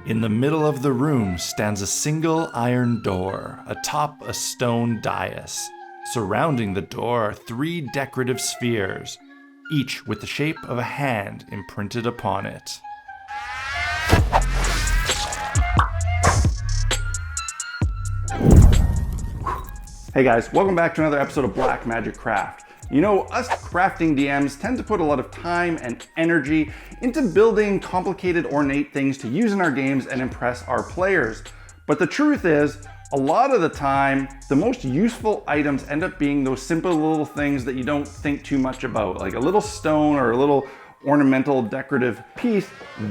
In the middle of the room stands a single iron door atop a stone dais. Surrounding the door are 3 decorative spheres, each with the shape of a hand imprinted upon it. Hey guys, welcome back to another episode of Black Magic Craft. You know, us crafting DMs tend to put a lot of time and energy into building complicated, ornate things to use in our games and impress our players. But the truth is, a lot of the time, the most useful items end up being those simple little things that you don't think too much about, like a little stone or a little ornamental decorative piece.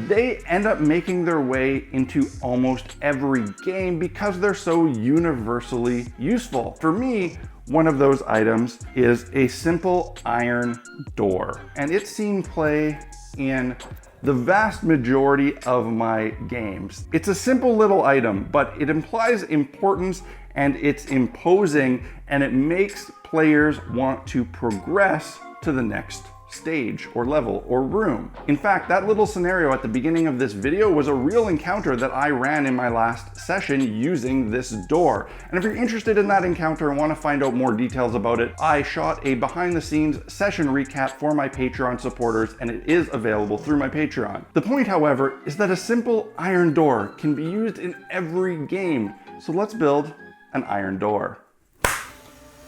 They end up making their way into almost every game because they're so universally useful. For me, one of those items is a simple iron door, and it's seen play in the vast majority of my games. It's a simple little item, but it implies importance and it's imposing, and it makes players want to progress to the next stage or level or room. In fact, that little scenario at the beginning of this video was a real encounter that I ran in my last session using this door. And if you're interested in that encounter and want to find out more details about it, I shot a behind the scenes session recap for my Patreon supporters, and it is available through my Patreon. The point, however, is that a simple iron door can be used in every game. So let's build an iron door.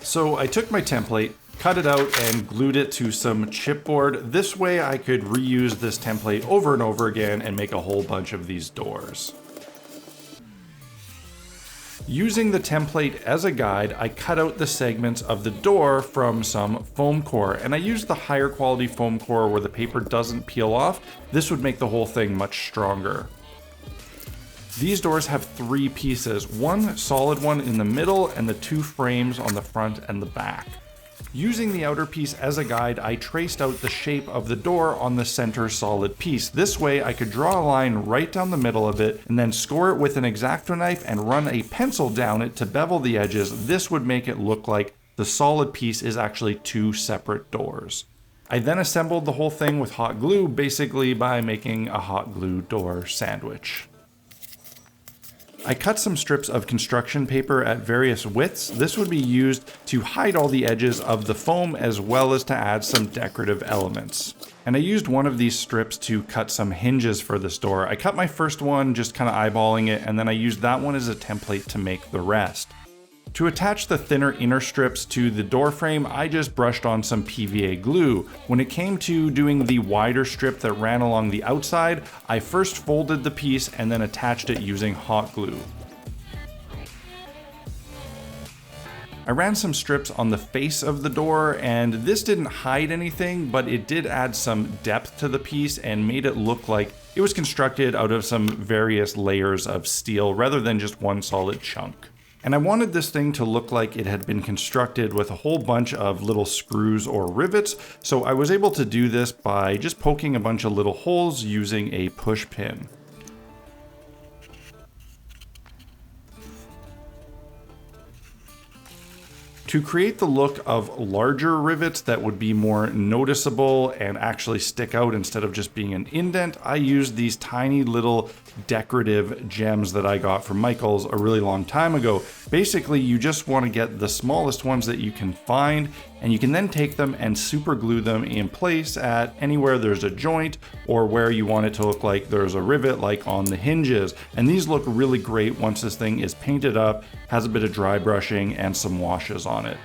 So I took my template, cut it out, and glued it to some chipboard. This way I could reuse this template over and over again and make a whole bunch of these doors. Using the template as a guide, I cut out the segments of the door from some foam core, and I used the higher quality foam core where the paper doesn't peel off. This would make the whole thing much stronger. These doors have 3 pieces, one solid one in the middle and the 2 frames on the front and the back. Using the outer piece as a guide, I traced out the shape of the door on the center solid piece. This way I could draw a line right down the middle of it and then score it with an X-ACTO knife and run a pencil down it to bevel the edges. This would make it look like the solid piece is actually 2 separate doors. I then assembled the whole thing with hot glue, basically by making a hot glue door sandwich. I cut some strips of construction paper at various widths. This would be used to hide all the edges of the foam as well as to add some decorative elements. And I used one of these strips to cut some hinges for this door. I cut my first one just kind of eyeballing it, and then I used that one as a template to make the rest. To attach the thinner inner strips to the door frame, I just brushed on some PVA glue. When it came to doing the wider strip that ran along the outside, I first folded the piece and then attached it using hot glue. I ran some strips on the face of the door, and this didn't hide anything, but it did add some depth to the piece and made it look like it was constructed out of some various layers of steel rather than just one solid chunk. And I wanted this thing to look like it had been constructed with a whole bunch of little screws or rivets, so I was able to do this by just poking a bunch of little holes using a pushpin. To create the look of larger rivets that would be more noticeable and actually stick out instead of just being an indent, I used these tiny little decorative gems that I got from Michael's a really long time ago. Basically, you just want to get the smallest ones that you can find, and you can then take them and super glue them in place at anywhere there's a joint or where you want it to look like there's a rivet, like on the hinges. And these look really great once this thing is painted up, has a bit of dry brushing and some washes on it.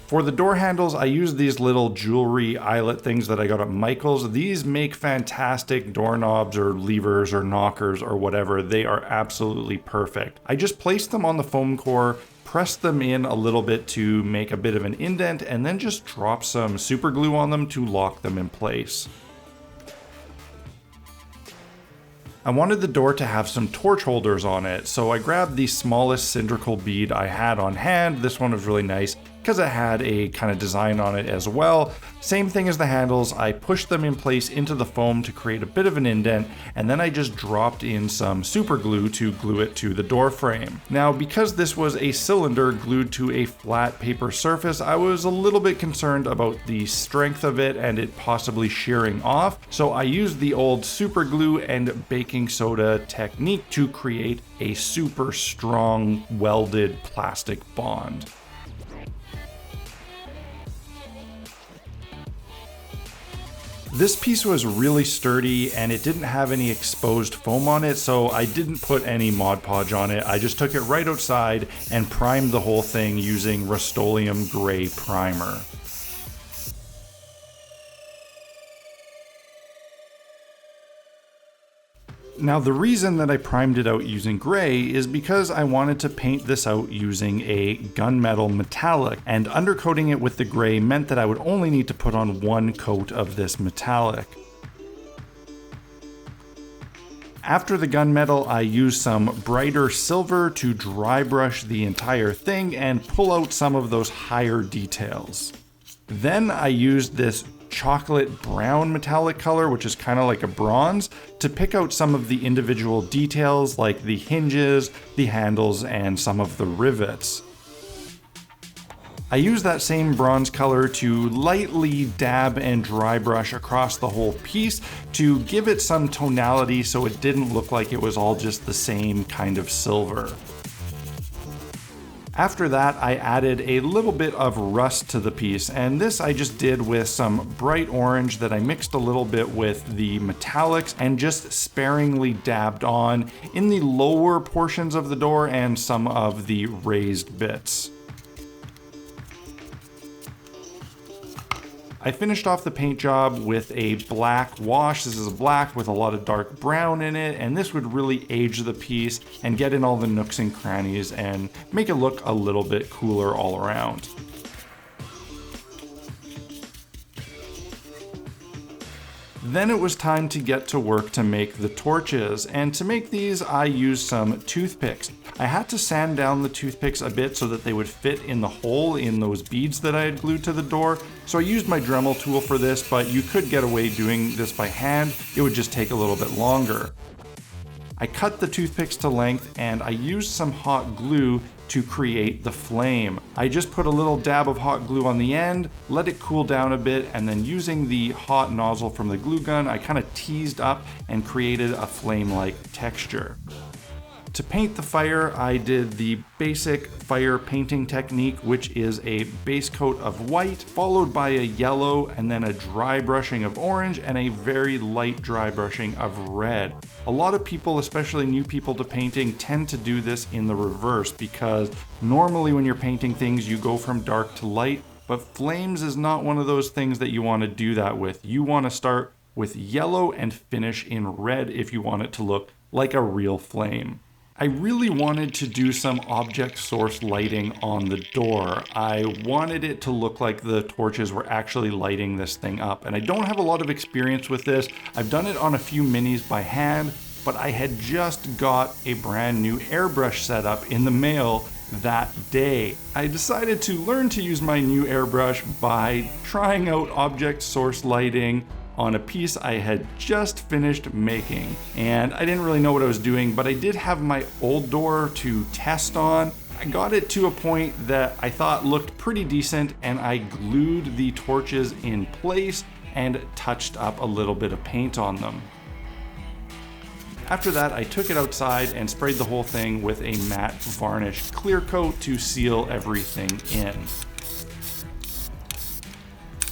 For the door handles, I used these little jewelry eyelet things that I got at Michael's. These make fantastic doorknobs or levers or knockers or whatever. They are absolutely perfect. I just placed them on the foam core, pressed them in a little bit to make a bit of an indent, and then just dropped some super glue on them to lock them in place. I wanted the door to have some torch holders on it, so I grabbed the smallest cylindrical bead I had on hand. This one was really nice, because it had a kind of design on it as well. Same thing as the handles, I pushed them in place into the foam to create a bit of an indent, and then I just dropped in some super glue to glue it to the door frame. Now, because this was a cylinder glued to a flat paper surface, I was a little bit concerned about the strength of it and it possibly shearing off, so I used the old super glue and baking soda technique to create a super strong welded plastic bond. This piece was really sturdy and it didn't have any exposed foam on it, so I didn't put any Mod Podge on it. I just took it right outside and primed the whole thing using Rust-Oleum gray primer. Now, the reason that I primed it out using gray is because I wanted to paint this out using a gunmetal metallic, and undercoating it with the gray meant that I would only need to put on one coat of this metallic. After the gunmetal, I used some brighter silver to dry brush the entire thing and pull out some of those higher details. Then I used this chocolate brown metallic color, which is kind of like a bronze, to pick out some of the individual details like the hinges, the handles, and some of the rivets. I used that same bronze color to lightly dab and dry brush across the whole piece to give it some tonality so it didn't look like it was all just the same kind of silver. After that, I added a little bit of rust to the piece, and this I just did with some bright orange that I mixed a little bit with the metallics and just sparingly dabbed on in the lower portions of the door and some of the raised bits. I finished off the paint job with a black wash. This is a black with a lot of dark brown in it, and this would really age the piece and get in all the nooks and crannies and make it look a little bit cooler all around. Then it was time to get to work to make the torches, and to make these I used some toothpicks. I had to sand down the toothpicks a bit so that they would fit in the hole in those beads that I had glued to the door, so I used my Dremel tool for this, but you could get away doing this by hand. It would just take a little bit longer. I cut the toothpicks to length and I used some hot glue to create the flame. I just put a little dab of hot glue on the end, let it cool down a bit, and then using the hot nozzle from the glue gun, I kind of teased up and created a flame-like texture. To paint the fire, I did the basic fire painting technique, which is a base coat of white, followed by a yellow, and then a dry brushing of orange, and a very light dry brushing of red. A lot of people, especially new people to painting, tend to do this in the reverse, because normally when you're painting things, you go from dark to light, but flames is not one of those things that you want to do that with. You want to start with yellow and finish in red if you want it to look like a real flame. I really wanted to do some object source lighting on the door. I wanted it to look like the torches were actually lighting this thing up, and I don't have a lot of experience with this. I've done it on a few minis by hand, but I had just got a brand new airbrush setup in the mail that day. I decided to learn to use my new airbrush by trying out object source lighting on a piece I had just finished making. And I didn't really know what I was doing, but I did have my old door to test on. I got it to a point that I thought looked pretty decent, and I glued the torches in place and touched up a little bit of paint on them. After that, I took it outside and sprayed the whole thing with a matte varnish clear coat to seal everything in.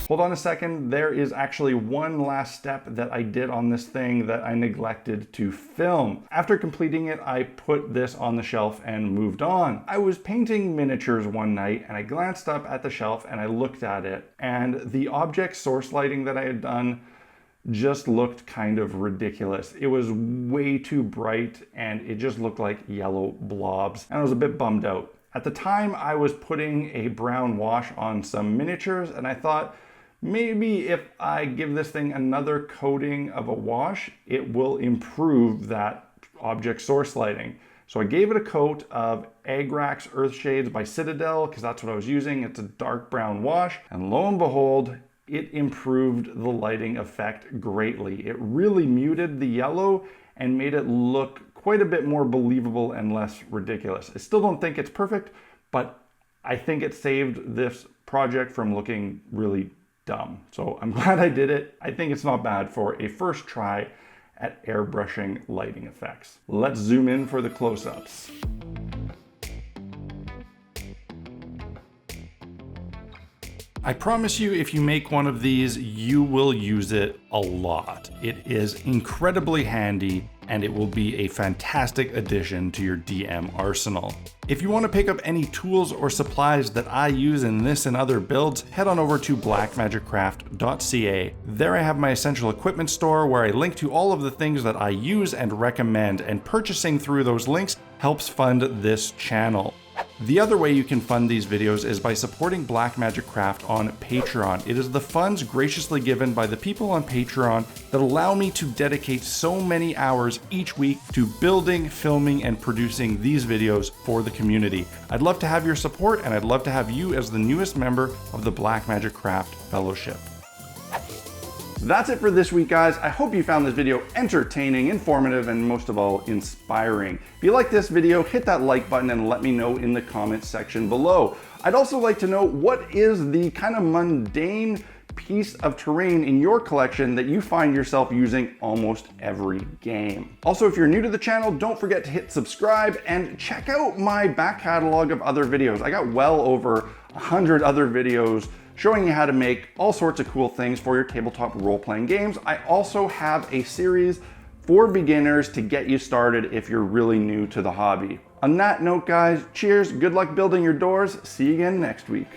Hold on a second, there is actually one last step that I did on this thing that I neglected to film. After completing it, I put this on the shelf and moved on. I was painting miniatures one night and I glanced up at the shelf and I looked at it, and the object source lighting that I had done just looked kind of ridiculous. It was way too bright and it just looked like yellow blobs, and I was a bit bummed out. At the time, I was putting a brown wash on some miniatures, and I thought, maybe if I give this thing another coating of a wash, it will improve that object source lighting. So I gave it a coat of AGRAX Earthshades by CITADEL because that's what I was using. It's a dark brown wash, and lo and behold, it improved the lighting effect greatly. It really muted the yellow and made it look quite a bit more believable and less ridiculous. I still don't think it's perfect, but I think it saved this project from looking really dumb. So I'm glad I did it. I think it's not bad for a first try at airbrushing lighting effects. Let's zoom in for the close-ups. I promise you, if you make one of these, you will use it a lot. It is incredibly handy, and it will be a fantastic addition to your DM arsenal. If you want to pick up any tools or supplies that I use in this and other builds, head on over to blackmagiccraft.ca. There I have my essential equipment store where I link to all of the things that I use and recommend, and purchasing through those links helps fund this channel. The other way you can fund these videos is by supporting Black Magic Craft on Patreon. It is the funds graciously given by the people on Patreon that allow me to dedicate so many hours each week to building, filming, and producing these videos for the community. I'd love to have your support, and I'd love to have you as the newest member of the Black Magic Craft Fellowship. That's it for this week, guys. I hope you found this video entertaining, informative, and most of all, inspiring. If you like this video, hit that like button and let me know in the comments section below. I'd also like to know, what is the kind of mundane piece of terrain in your collection that you find yourself using almost every game? Also, if you're new to the channel, don't forget to hit subscribe and check out my back catalog of other videos. I got well over 100 other videos showing you how to make all sorts of cool things for your tabletop role-playing games. I also have a series for beginners to get you started if you're really new to the hobby. On that note, guys, cheers, good luck building your doors. See you again next week.